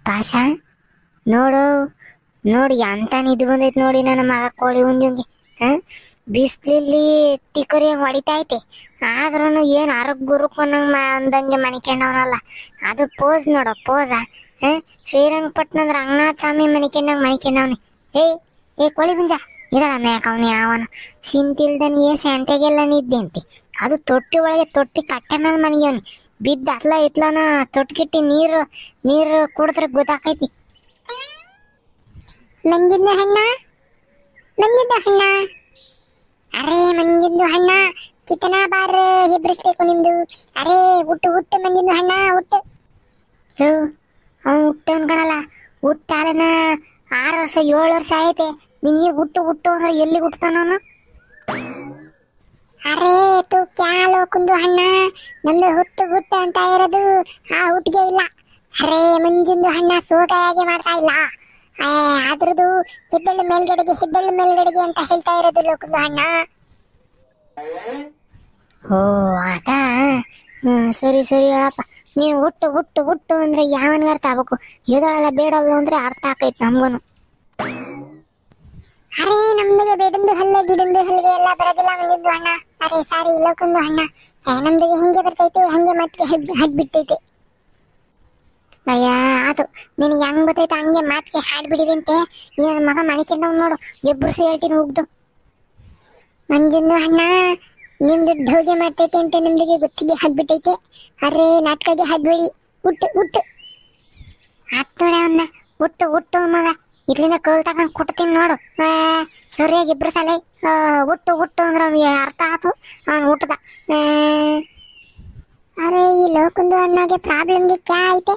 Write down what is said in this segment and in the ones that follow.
ಪಾಸ ನೋಡು ನೋಡಿ ಅಂತ ನಿದ್ದು ಬಂದೈತೆ ನೋಡಿ ನನ್ನ ಮಗ ಕೋಳಿ ಹುಂಜಂಗೆ. ಬಿಸ್ಲಿಲ್ಲಿ ತಿಕ್ಕರಿ ಹೊಡಿತಾ ಐತೆ, ಆದ್ರೂ ಏನು ಅರಗ್ ಗುರುಕ್ ಅಂದಂಗೆ ಮನಿಕೊಂಡವನಲ್ಲ. ಅದು ಪೋಸ್ ನೋಡು ಪೋಸ. ಶ್ರೀರಂಗಪಟ್ಟಣದ ರಂಗನಾಥ ಸ್ವಾಮಿ ಮನಿಕೊಂಡವನಿ. ಏ ಕೋಳಿ ಹುಂಜ ಇದಲ್ಲ ಮೇಕವನಿ ಅವನು ಸಿಂತಿಲ್ದನಿಗೆ ಸಂತೆಗೆಲ್ಲ ನಿದ್ದೆ ಅಂತೆ. ಅದು ತೊಟ್ಟಿ ಒಳಗೆ ತೊಟ್ಟಿ ಕಟ್ಟೆ ಮೇಲೆ ಮನಿಗವನಿ. ಬಿದ್ದ ಅತ್ಲ ಇತ್ಲನ ತೊಟ್ಟಿಗಿಟ್ಟಿ ನೀರು ಕುಡಿದ್ರೆ ಗೊತ್ತಾಕೈತಿ. ಮಂಜಿಂದು ಹಣ್ಣ ಅರೇ ಮಂಜಿಂದು ಹಣ್ಣ ಕಿತನಾ ಬಾರ್ ಹೆಬ್ರಿಸ್ಬೇಕು ನಿಮ್ದು. ಅರೇ ಹುಟ್ಟು ಮಂಜಿಂದು ಹಣ್ಣ ಹುಟ್ಟು. ಅವ್ನು ಹುಟ್ಟು ಅನ್ಕೊಳಲ್ಲ, ಹುಟ್ಟಾಲನ 6 ವರ್ಷ 7 ವರ್ಷ ಆಯ್ತೆ. ನಿನಗೆ ಹುಟ್ಟು ಅಂದ್ರೆ ಎಲ್ಲಿ ಹುಟ್ಟತಾನವನು? ಅರೇ ತು ಕ್ಯಾಲೋ ಕುಂದು ಹಣ್ಣ, ನಮ್ದು ಹುಟ್ಟು ಅಂತ ಇರೋದು ಆ ಹುಟ್ಟಿಗೆ ಇಲ್ಲ. ಅರೇ ಮಂಜಿಂದು ಹಣ್ಣ ಸೋಗಾಯಾಗೆ ಮಾಡ್ತಾ ಇಲ್ಲ, ಅದ್ರದ್ದು ಹೆಬ್ಬೆಳ್ಳು ಮೇಲ್ಗಡೆಗೆ ಅಂತ ಹೇಳ್ತಾ ಇರೋದು ಲೋಕದ ಹಣ್ಣ. ಓ ಆತ ಸರಿ ಹೇಳಪ್ಪ. ನೀನು ಹುಟ್ಟು ಅಂದ್ರೆ ಯಾವನ್ಗೆ ಅರ್ಥ ಆಗ್ಬೇಕು? ಎದಳೆಲ್ಲ ಬೇಡಲ್ಲ ಅಂದ್ರೆ ಅರ್ಥ ಆಕೈತಿ ನಮ್ಗೂನು. ಅರೇ ನಮ್ದಿಗೆ ಬೇಡಂದು ಹಲ್ಲೆ ಗಿಡಂದು ಹಲ್ಲಿಗೆ ಎಲ್ಲ ಬರೋದಿಲ್ಲ ಮಂಜಿಂದು ಹಣ್ಣ. ಅರೇ ಸಾರಿ ಲೋಕಂದು ಹಣ್ಣ, ನಮ್ದಿಗೆ ಹಿಂಗೆ ಬರ್ತೈತೆ ಹಂಗೆ ಮತ್ತೆ ಹಡ್ಬಿಡ್ತೈತೆ. ಅಯ್ಯ ಅದು ನಿನಗೆ ಹೆಂಗ್ ಗೊತ್ತೈತೆ ಹಂಗೆ ಮಾತಿಗೆ ಹಾಡ್ಬಿಡಿದಂತೆ. ಈ ನನ್ನ ಮಗ ಮಣಿಕೊಂಡವ್ ನೋಡು, ಎಬ್ಬರು ಹೇಳ್ತೀನಿ ಉಗ್ದು. ಮಂಜಿಂದು ಹಣ್ಣ ನಿಮ್ದು ಢೋಗೆ ಮಾಡ್ತೈತೆ ಅಂತ ನಿಮ್ದಿಗೆ ಗೊತ್ತಿಗೆ ಹಾಕ್ಬಿಟ್ಟೈತೆ. ಅರೇ ನಾಟಕಗೆ ಹಾಡ್ಬೇಡಿ, ಹುಟ್ಟು ಆತೋಡೆ ಅವನ್ನ ಹುಟ್ಟು ಮಗ. ಇದ್ರಿಂದ ಕೋಲ್ ತಗೊಂಡು ಕೊಡ್ತೀನಿ ನೋಡು. ಸರಿಯಾಗಿ ಇಬ್ರು ಸಲ ಹುಟ್ಟು ಅಂದ್ರೆ ಅವ್ನಿಗೆ ಅರ್ಥ ಆಯ್ತು, ಅವ್ನು ಹುಟ್ಟದ. ಅರೆ ಈ ಲೋಕಂದು ಹಣ್ಣಾಗೆ ಪ್ರಾಬ್ಲಮ್ಗೆ ಕ್ಯಾ ಐತೆ?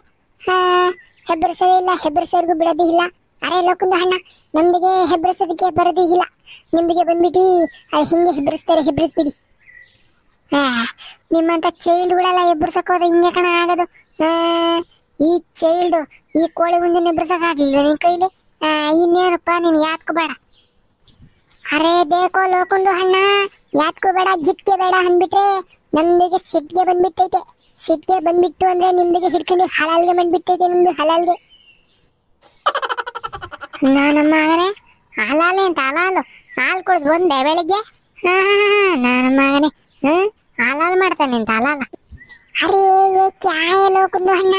ಹೆಬ್ಬರಿಸೋರ್ಗು ಬಿಡೋದೇ ಇಲ್ಲ. ಅರೆ ಲೋಕಂದು ಹಣ್ಣ ನಮ್ದಿಗೆ ಹೆಬ್ಬರಿಸೋದಕ್ಕೆ ಬರೋದೇ ಇಲ್ಲ. ನಿಮ್ದಿಗೆ ಬಂದ್ಬಿಟ್ಟು ಅದು ಹಿಂಗೆ ಹೆಬ್ಬರಿಸ್ಬಿಡಿ. ನಿಮ್ಮಂತ ಚೈಲ್ಡ್ಗಳೆಲ್ಲ ಹೆಬ್ಬರ್ಸಕ್ಕೋದ್ರೆ ಹಿಂಗೆ ಕಣ ಆಗೋದು. ಈ ಚೈಲ್ಡ್ ಈ ಕೋಳಿ ಮುಂದೆ ಹೆಬ್ಬರ್ಸಕ್ಕಾಗಲಿಲ್ಲ ನಿನ್ ಕೈಲಿ. ಇನ್ನೇನಪ್ಪ ನೀನು ಯಾತ್ಕೋ ಬೇಡ. ಅರೆ ಬೇಕೋ ಲೋಕಂದು ಹಣ್ಣ ಯಾತ್ಕೋ ಬೇಡ, ಜಿತ್ಕೆ ಬೇಡ ಅಂದ್ಬಿಟ್ರೆ ನಮ್ದಿಗೆ ಸಿಟ್ಗೆ ಬಂದ್ಬಿಟ್ಟೈತೆ. ಸಿಟ್ಗೆ ಬಂದ್ಬಿಟ್ಟು ಅಂದ್ರೆ ನಿಮ್ದಿಗೆ ಹಿಡ್ಕೊಂಡು ಹಲಾಲ್ಗೆ ಬಂದ್ಬಿಟ್ಟೈತೆ. ನಿಮ್ದು ಹಲಾಲ್ಗೆ ನಾನಮ್ಮ ಮಗನೇ ಹಲಾಲೆ ಅಂತ ಹಾಲು ಕುಡ್ದು ಬಂದೆ ಬೆಳಿಗ್ಗೆ. ನಾನಮ್ಮ ಮಗನೇ ಹಾಲಾಲ್ ಮಾಡ್ತಾನೆ ಅಂತ ಹಲಾಲ. ಅರೇ ಚಾಯ ಲೋಕಂದು ಹಣ್ಣ,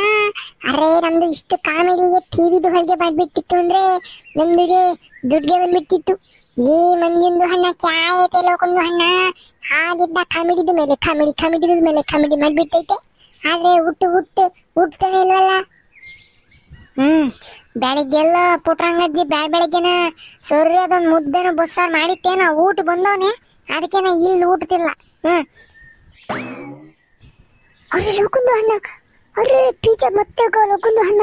ಅರೇ ನಮ್ದು ಇಷ್ಟು ಕಾಮಿಡಿಗೆ ಟಿವಿದು ಹೊಳಿಗೆ ಮಾಡ್ಬಿಟ್ಟಿತ್ತು ಅಂದ್ರೆ ನಮ್ದಿಗೆ ದುಡ್ಗೆ ಬಂದ್ಬಿಟ್ಟಿತ್ತು. ಈ ಮಂಜಿಂದು ಹಣ್ಣ ಚಾಯ ಐತೆ ಲೋಕಂದು ಹಣ್ಣ. ಹಾಗಿದ್ದ ಕಾಮಿಡಿದ ಮೇಲೆ ಕಾಮಿಡಿ ಮಾಡ್ಬಿಟ್ಟೈತೆ. ಆದ್ರೆ ಹುಟ್ಟತಾನೆ ಇಲ್ವಲ್ಲ. ಬೆಳಿಗ್ಗೆಲ್ಲ ಪುಟ್ರಂಗಜ್ಜಿ ಬೆಳಗ್ಗೆನ ಸೊರ್ಯದೊಂದು ಮುದ್ದೆನ ಬಸ್ಸಾರು ಮಾಡಿತ್ತೇನ ಊಟ ಬಂದವನೆ, ಅದಕ್ಕೆ ನಾ ಇಲ್ಲಿ ಊಟತಿಲ್ಲ. ಅರೆ ಲೋಕಂದು ಹಣ್ಣ, ಅರೆ ಪೀಜ ಮತ್ತೆ ಲೋಕಂದು ಹಣ್ಣ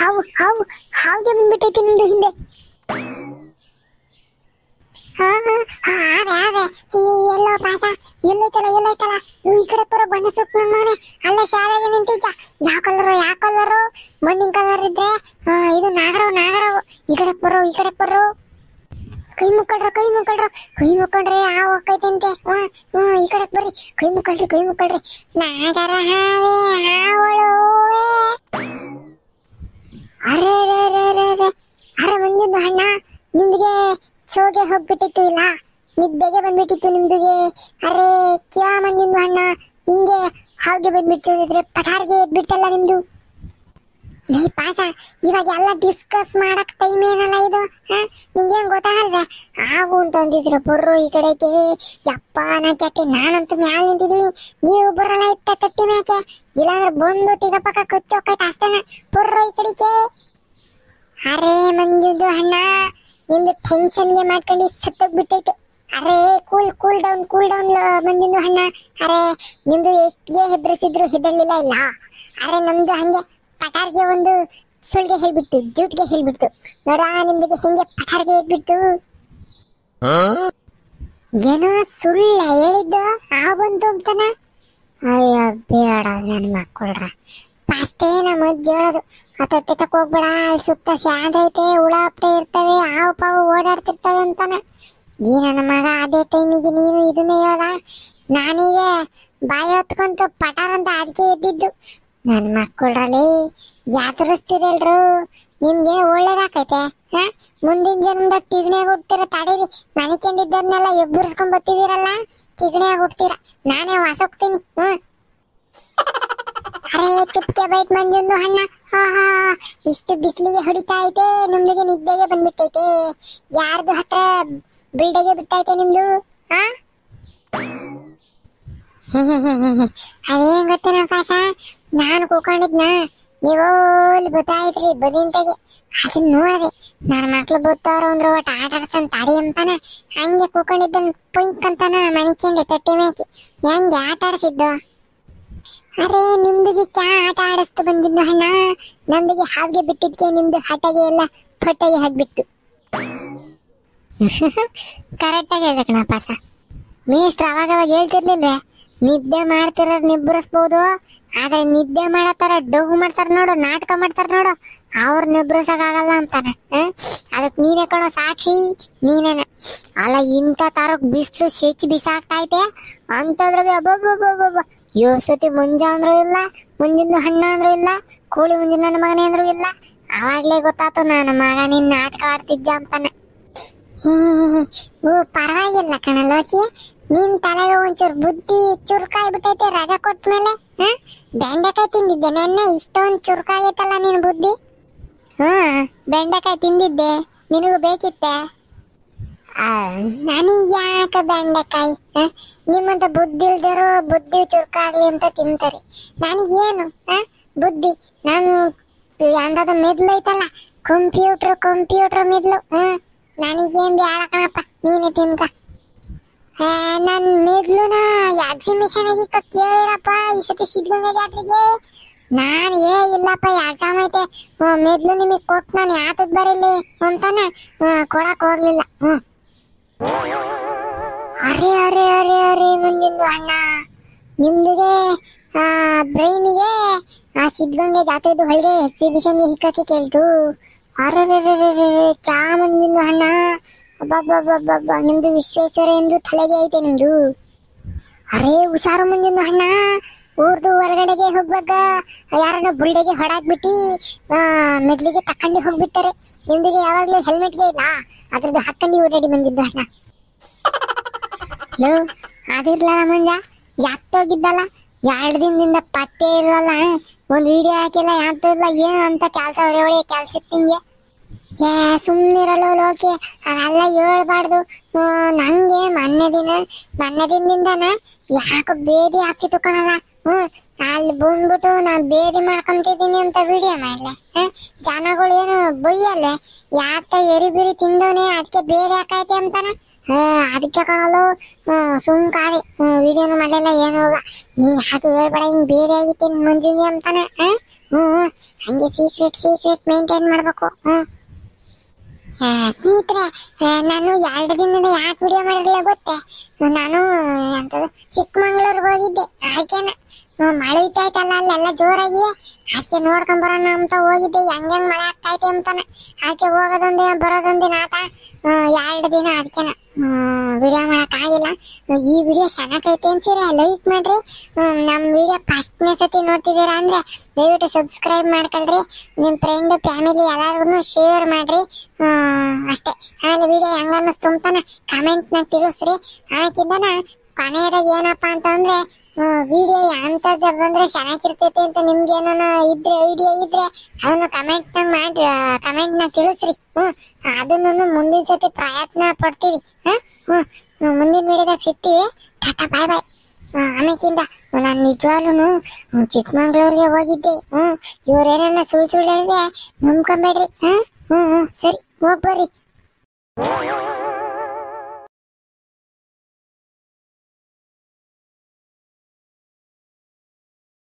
ಹಾವಿಗೆ ಬಂದ್ಬಿಟ್ಟೈತಿ ನಿಮ್ದು ಹಿಂದೆ. ಎಲ್ಲೋ ಪಾಸ ಎಲ್ಲೈತಲ್ಲ ಈ ಕಡೆ ಪರ ಬಣ್ಣ ಸುಟ್ಟು ನೋನೆ ಅಲ್ಲೇ ಶಾಲೆಗೆ ನಿಂತಿದ್ದ. ಯಾವ ಕಲರು ಮಣ್ಣಿನ ಕಲರ್ ಇದ್ರೆ ಇದು ನಾಗರವು. ಈ ಕಡೆ ಪರೋ ಕೈ ಮುಕ್ಕಳ್ರೆ ಆ ಹೋಗ್ತೈತೆ. ಈ ಕಡೆ ಬರ್ರಿ, ಕೈ ಮುಕ್ಕಳ್ರಿ. ನಾಗರ ಹಾವೆ ಹಾವಳು. ಅರೆ ಮಂಜಿಂದು ಹಣ್ಣ ನಿಮ್ದಿಗೆ ಸೋಗೆ ಹೋಗ್ಬಿಟ್ಟಿತ್ತು, ಇಲ್ಲ ನಿದ್ದೆಗೆ ಬಂದ್ಬಿಟ್ಟಿತ್ತು ನಿಮ್ದಿಗೆ. ಅರೆ ಕ್ಯಾ ಮಂಜಿಂದು ಹಣ್ಣ ಹಿಂಗೆ ಹಾಗೆ ಬಂದ್ಬಿಟ್ಟಿದ್ರೆ ಪಠಾರ್ಗೆ ಎದ್ಬಿಡ್ತಲ್ಲ ನಿಮ್ದು. ಲೇ ಪಾಸ ಇವಾಗ ಎಲ್ಲ ಡಿಸ್ಕಸ್ ಮಾಡಕ್ ಟೈಮ್ ಏನಲ್ಲ ಇದು. ನಿಂಗೇನ್ ಗೊತ್ತಾಗಲ್ವ? ಆಗು ಅಂತ ಅಂದಿದ್ರು ಬರ್ರು ಈ ಕಡೆಗೆ. ಯಪ್ಪ ನಾ ಕೆಟ್ಟಿ ನಾನಂತೂ ಮ್ಯಾಲ ನಿಂತಿದೀನಿ, ನೀವು ಬರಲ್ಲ ಇತ್ತ ಕಟ್ಟಿ ಮ್ಯಾಕೆ. ಇಲ್ಲಾಂದ್ರೆ ಬಂದು ತಿಗಪಕ್ಕ ಕೊಚ್ಚೋಕೈತೆ ಅಷ್ಟೇನ. ಬರ್ರು ಈ ಕಡೆಗೆ. ಅರೆ ಮಂಜುದು ಹಣ್ಣ ನಿಮ್ದು ಟೆನ್ಷನ್ಗೆ ಮಾಡ್ಕೊಂಡು ಸತ್ತೋಗ್ಬಿಟ್ಟೈತೆ. ಅರೆ ಕೂಲ್ ಡೌನ್ ಮಂಜಿಂದು ಹಣ್ಣ. ಅರೆ ನಿಮ್ದು ಎಷ್ಟಿಗೆ ಹೆಬ್ರಿಸಿದ್ರು ಹೆದರ್ಲಿಲ್ಲ ಇಲ್ಲ. ಅರೆ ನಮ್ದು ಹಂಗೆ ಪಟಾರ್ಗೆ ಒಂದು ಸುಳ್ಗೆ ಹೇಳ್ಬಿಟ್ಟು ಜೂಟ್ಗೆ ಹೇಳ್ಬಿಡ್ತು ನೋಡ. ನಿಮ್ದಿಗೆ ಹೆಂಗೆ ಪಟಾರ್ಗೆ ಎದ್ಬಿಡ್ತು. ಏನೋ ಸುಳ್ಳ ಹೇಳಿದ್ದು ಆ ಬಂತು ಅಂತಾನ. ಅಯ್ಯ ಬೇಡ ನನ್ನ ಮಕ್ಕಳ್ರ ಅಷ್ಟೇ ನಮ್ಮ ಅಜ್ಜಿ ಹೇಳೋದು. ಆ ತೊಟ್ಟೆ ತಕ್ಕ ಹೋಗ್ಬೇಡ, ಅಲ್ಲಿ ಸುತ್ತ ಸ್ಯಾದೈತೆ, ಹುಳ ಅಪ್ಪೆ ಇರ್ತವೆ, ಹಾವು ಪಾವು ಓಡಾಡ್ತಿರ್ತವೆ ಅಂತಾನೆ. ಈ ನನ್ನ ಮಗ ಅದೇ ಟೈಮಿಗೆ ನೀನು ಇದನ್ನೇ ಹೇಳ. ನಾನೀಗ ಬಾಯಿ ಹೊತ್ಕೊಂತು ಪಟಾರ್ ಅಂತ ಅದಕ್ಕೆ ಎದ್ದಿದ್ದು. ನನ್ನ ಮಕ್ಕಳ್ರಲ್ಲಿ ಯಾತರಿಸ್ತೀರಲ್ರು, ನಿಮ್ಗೆ ಒಳ್ಳೇದಾಕೈತೆ. ಮುಂದಿನ ಜನ್ಮದಾಗ ತಿಗಣಿಯಾಗ ಹುಡ್ತೀರ. ತಡೀರಿ, ಮನಿಕೊಂಡಿದ್ದವ್ರನ್ನೆಲ್ಲ ಎಬ್ಬರ್ಸ್ಕೊಂಡ್ ಬರ್ತಿದ್ದೀರಲ್ಲ, ತಿಗಣಿಯಾಗ ಹುಡ್ತೀರ. ನಾನೇ ವಾಸೋಗ್ತೀನಿ. ಅರೆ ಚುಪ್ಕೆ ಬೈಟ್ ಮಂಜುಂದು ಅಣ್ಣ. ಹಾ ಹಾ, ಇಷ್ಟು ಬಿಸಿಲಿಗೆ ಹೊಡಿತಾ ಐತೆ, ನಿಮ್ದಿಗೆ ನಿದ್ದೆಗೆ ಬಂದ್ಬಿಟ್ಟೈತೆ. ಯಾರ್ದು ಹತ್ರ ಬಿಲ್ಡೆಗೆ ಬಿಟ್ಟೈತೆ ನಿಮ್ದು? ಹಾ ಅದೇನ್ ಗೊತ್ತೇನ ಪಾಸ, ನಾನು ಕೂಕೊಂಡಿದ್ನ, ನೀವು ಅಲ್ಲಿ ಗೊತ್ತಾಯ್ತ್ರಿ ಬದಿಂತೆಗೆ. ಅದನ್ನ ನೋಡದೆ ನನ್ನ ಮಕ್ಳು ಬತ್ತವ್ರ ಅಂದ್ರ ಒಟ್ಟು ಆಟ ಆಡ್ಸನ್ ತಡಿ ಅಂತಾನ ಹಂಗೆ ಕೂಕೊಂಡಿದ್ದನ್ ಪೊಯಿಂಕ್ ಅಂತಾನ ಮನಿಕೊಂಡೆ ತಟ್ಟೆ ಮೇಕಿ. ಹೆಂಗೆ ಆಟ ಆಡ್ಸಿದ್ದು? ಅರೆ ನಿಮ್ದಿಗೆ ಕ್ಯಾ ಆಟ ಆಡಿಸ್ತು ಬಂದಿದ್ದು ಅಣ್ಣ. ನಮ್ದಿಗೆ ಹಾಗೆ ಬಿಟ್ಟಿದ್ಕೆ ನಿಮ್ದು ಹಟಗೆ ಎಲ್ಲ ಪೊಟ್ಟೆಗೆ ಹಾಕ್ಬಿಟ್ಟು. ಕರೆಕ್ಟಾಗಿ ಹೇಳ್ದೆ ಕಣ ಪಾಸ. ಮೇಷ್ಟ್ರು ಅವಾಗ ಹೇಳ್ತಿರ್ಲಿಲ್ವೇ, ನಿದ್ದೆ ಮಾಡ್ತಿರೋರು ನಿಬ್ರಿಸ್ಬೋದು, ಆದ್ರೆ ನಿದ್ದೆ ಮಾಡತ್ತಾರ ಡೌ ಮಾಡ್ತಾರ ನೋಡು, ನಾಟಕ ಮಾಡ್ತಾರ ನೋಡು, ಅವ್ರ ನಿಬ್ರಿಸಕ್ಕಾಗಲ್ಲ ಅಂತಾನೆ. ಅದಕ್ ನೀನೇ ಕಣೋ ಸಾಕ್ಷಿ, ನೀನೇನ. ಅಲ್ಲ ಇಂಥ ತಾರಕ್ ಬಿಸ್ಲು ಹೆಚ್ಚು ಬಿಸಾಕ್ತಾ ಐತೆ ಅಂತದ್ರಾಗ ಅಬ್ಬಬ್ಬಬ್ಬಬ್ಬ ಯೋಸತಿ ಮುಂಜ ಅಂದ್ರೂ ಇಲ್ಲ, ಮುಂಜಿನ ಹಣ್ಣ ಅಂದ್ರೂ ಇಲ್ಲ, ಕೋಳಿ ಮುಂಜಿನ ನನ್ನ ಮಗನೇ ಅಂದ್ರೂ ಇಲ್ಲ. ಅವಾಗ್ಲೇ ಗೊತ್ತಾತು ನನ್ನ ಮಗ ನಿನ್ ನಾಟಕ ಆಡ್ತಿದ್ದ ಅಂತಾನೆ. ಪರವಾಗಿಲ್ಲ ಕಣ ಲೋಕಿ, ನಿನ್ ತಲೆಗೆ ಒಂಚೂರು ಬುದ್ಧಿ ಚುರುಕಾಗಿ ಬಿಟ್ಟೈತೆ ರಜಾ ಕೊಟ್ಮೇಲೆ. ಬೆಂಡೆಕಾಯಿ ತಿಂದಿದ್ದೆ ನೆನ್ನೆ, ಇಷ್ಟೊಂದು ಚುರುಕಾಗೈತಲ್ಲ ನಿನ್ ಬುದ್ಧಿ. ಬೆಂಡೆಕಾಯಿ ತಿಂದಿದ್ದೆ, ನಿನಗೂ ಬೇಕಿತ್ತೆ? ನನಗ್ ಯಾಕ ಬೆಂಡೆಕಾಯಿ? ನಿಮ್ಮಂತ ಬುದ್ಧಿ ಇಲ್ದಿರೋ ಬುದ್ಧಿ ಚುರುಕಾಗ್ಲಿ ಅಂತ ತಿಂತಾರೆ. ನನಗೇನು ಬುದ್ಧಿ? ನಾನು ಅಂದದ ಮೆದ್ಲು ಐತಲ್ಲ, ಕಂಪ್ಯೂಟರ್ ಮೆದ್ಲು. ನನಗೇನ್ ಬ್ಯಾಡ ಕಣಪ್ಪ, ನೀನೇ ತಿನ್ಕ. ನನ್ ಮೆದ್ಲುನ ಎಕ್ಸಿಬಿಷನ್ ಆಗಿಕ್ಕ ಕೇಳಿರಪ್ಪ ಈ ಸತಿ ಸಿದ್ಧಗಂಗಾ ಜಾತ್ರೆಗೆ. ನಾನು ಇಲ್ಲಪ್ಪ ಎಕ್ಸಾಮ್ ಐತೆ, ಮೆದ್ಲು ನಿಮಗ್ ಕೊಟ್ಟು ನಾನು ಯಾತದ್ ಬರೀಲಿ ಅಂತಾನೆ ಕೊಡಕ್ ಹೋಗ್ಲಿಲ್ಲ. ಅರೆ ಅರೆ ಅರೆ ಅರೆ ಮುಂದಿಂದು ಅಣ್ಣ, ನಿಮ್ದುಗೆ ಬ್ರೈನಿಗೆ ಆ ಸಿದ್ಧಗಂಗಾ ಜಾತ್ರೆದು ಹೊಳಗೆ ಎಕ್ಸಿಬಿಷನ್ಗೆ ಹಿಕ್ಕಕ್ಕೆ ಕೇಳ್ತು. ಅರೆ ಕ್ಯಾ ಮುಂದಿಂದು ಅಣ್ಣ, ಅಬ್ಬಬ್ಬಬ್ಬಬ್ಬ ನಿಮ್ದು ವಿಶ್ವೇಶ್ವರ ಎಂದು ತಲೆಗೆ ಐತೆ ನಿಮ್ದು. ಅರೆ ಹುಷಾರು ಮುಂದಿನ ಅಣ್ಣ, ಊರ್ದು ಹೊರಗಡೆಗೆ ಹೋಗುವಾಗ ಯಾರನ್ನ ಬುಲ್ಡೆಗೆ ಹೊಡಾಕ್ಬಿಟ್ಟು ಮೆದ್ಲಿಗೆ ತಕ್ಕಂಡು ಹೋಗ್ಬಿಡ್ತಾರೆ. ನಿಮ್ದಿಗೆ ಯಾವಾಗ್ಲೂ ಹೆಲ್ಮೆಟ್ಗೆ ಇಲ್ಲ, ಅದ್ರದ್ದು ಹಾಕೊಂಡು ಓಡಾಡಿ ಬಂದಿದ್ದು ಅಣ್ಣ. ಲೋ ಅದಿರ್ಲ ಮಂಜ, ಯಾಕ್ತೋಗಿದ್ದಲ್ಲ 2 ದಿನದಿಂದ ಪತ್ತೆ ಇಲ್ಲಲ್ಲ, ಒಂದು ವಿಡಿಯೋ ಹಾಕಿಲ್ಲ, ಯಾಕ್ತೋ ಇಲ್ಲ, ಏನು ಅಂತ ಕೆಲಸ ಹೊರೆ ಕೆಲ್ಸಕ್ಕೆ ನಿಂಗೆ. ಸುಮ್ಮನಿರಲ್ಲ ಲೋಕೆ, ಅವೆಲ್ಲ ಹೇಳ್ಬಾರ್ದು. ನಂಗೆ ಮೊನ್ನೆ ದಿನದಿಂದನ ಯಾಕೋ ಬೇದಿ ಆಗ್ತಿತ್ತು ಕಣಲ್ಲ. ಅಲ್ಲಿ ಬಂದ್ಬಿಟ್ಟು ನಾನ್ ಬೇದಿ ಮಾಡ್ಕೊಂತಿದ್ದೀನಿ ಅಂತ ವಿಡಿಯೋ ಮಾಡ್ಲೆ, ಜನಗಳು ಏನು ಬೈಯಲ್ಲೆ, ಯಾಕ ಎರಿಬಿರಿ ತಿಂದವನೇ ಅದಕ್ಕೆ ಬೇರೆ ಹಾಕೈತೆ ಅಂತಾನ. ಅದಕ್ಕೆ ಕಣಲು ಸುಮ್ಕಾರಿ ವಿಡಿಯೋನು ಮಾಡಲಿಲ್ಲ, ಏನು ಹೋಗ. ನೀ ಯಾಕೆ ಹೇಳ್ಬೇಡ ಹಿಂಗ್ ಬೇರೆ ಆಗಿತ್ತು ಮುಂಜಿನಿ ಅಂತಾನೆ. ಹಂಗೆ ಸೀಕ್ರೆಟ್ ಮೇಂಟೈನ್ ಮಾಡ್ಬೇಕು. ಸ್ನೇಹಿತರೆ, ನಾನು 2 ದಿನದಿಂದ ಯಾಕೆ ವಿಡಿಯೋ ಮಾಡಿರಲಿಲ್ಲ ಗೊತ್ತೇ? ನಾನು ಎಂತದು ಚಿಕ್ಕಮಂಗ್ಳೂರ್ಗೆ ಹೋಗಿದ್ದೆ. ಅದಕ್ಕೇನ ಮಳೆ ಇತ್ತಾಯ್ತಲ್ಲ ಅಲ್ಲೆಲ್ಲ ಜೋರಾಗಿ, ಅದಕ್ಕೆ ನೋಡ್ಕೊಂಡ್ ಬರೋಣ ಅಂತ ಹೋಗಿದ್ದೆ. ಹೆಂಗ್ ಮಳೆ ಆಗ್ತೈತೆ ಅಂತಾನೆ. ಅದಕ್ಕೆ ಹೋಗೋದೊಂದೇ ಬರೋದೊಂದಿನ ಆತ 2 ದಿನ. ಅದಕ್ಕೇನ ವಿಡಿಯೋ ಮಾಡಕ್ ಆಗಿಲ್ಲ. ಈ ವಿಡಿಯೋ ಚೆನ್ನಾಗೈತೆ ಅನ್ಸಿರ ಲೈಕ್ ಮಾಡ್ರಿ. ನಮ್ ವಿಡಿಯೋ ಫಸ್ಟ್ನೇ ಸತಿ ನೋಡ್ತಿದ್ದೀರಾ ಅಂದ್ರೆ ದಯವಿಟ್ಟು ಸಬ್ಸ್ಕ್ರೈಬ್ ಮಾಡ್ಕೊಳ್ರಿ. ನಿಮ್ ಫ್ರೆಂಡ್ ಫ್ಯಾಮಿಲಿ ಎಲ್ಲಾರ್ಗು ಶೇರ್ ಮಾಡ್ರಿ. ಅಷ್ಟೇ. ಆಮೇಲೆ ವಿಡಿಯೋ ಹೆಂಗ ಅನ್ನಿಸ್ತು ಅಂತಾನ ಕಮೆಂಟ್ನಾಗ ತಿಳಿಸ್ರಿ. ಆಕಿಂದನ ಕೊನೆಯದಾಗ ಏನಪ್ಪಾ ಅಂತಂದ್ರೆ ವಿಡಿಯೋ ಎಂತದ ಬಂದ್ರೆ ಚೆನ್ನಾಗಿರ್ತೈತೆ ಅಂತ ನಿಮ್ಗೆ ಏನಾನ ಇದ್ರೆ ಐಡಿಯಾ ಇದ್ರೆ ಅದನ್ನ ಕಮೆಂಟ್ನಾಗ ತಿಳಿಸ್ರಿ. ಅದನ್ನು ಮುಂದಿನ ಸತಿ ಪ್ರಯತ್ನ ಪಡ್ತೀವಿ. ಮುಂದಿನ ವಿಡಿಯೋದಾಗ ಸಿಗ್ತೀವಿ. ಟಾಟಾ ಬಾಯ್ ಬಾಯ್. ಆಮೇಕಿಂದ ನಾನು ನಿಜವಾಗ್ಲೂ ಚಿಕ್ಕಮಂಗ್ಳೂರ್ಗೆ ಹೋಗಿದ್ದೆ. ಇವ್ರೇನ ಸುಳ್ಳು ಹೇಳಿದ್ರೆ ನಂಬ್ಕೊಂಬೇಡ್ರಿ. ಸರಿ ಹೋಗ್ಬರ್ರಿ.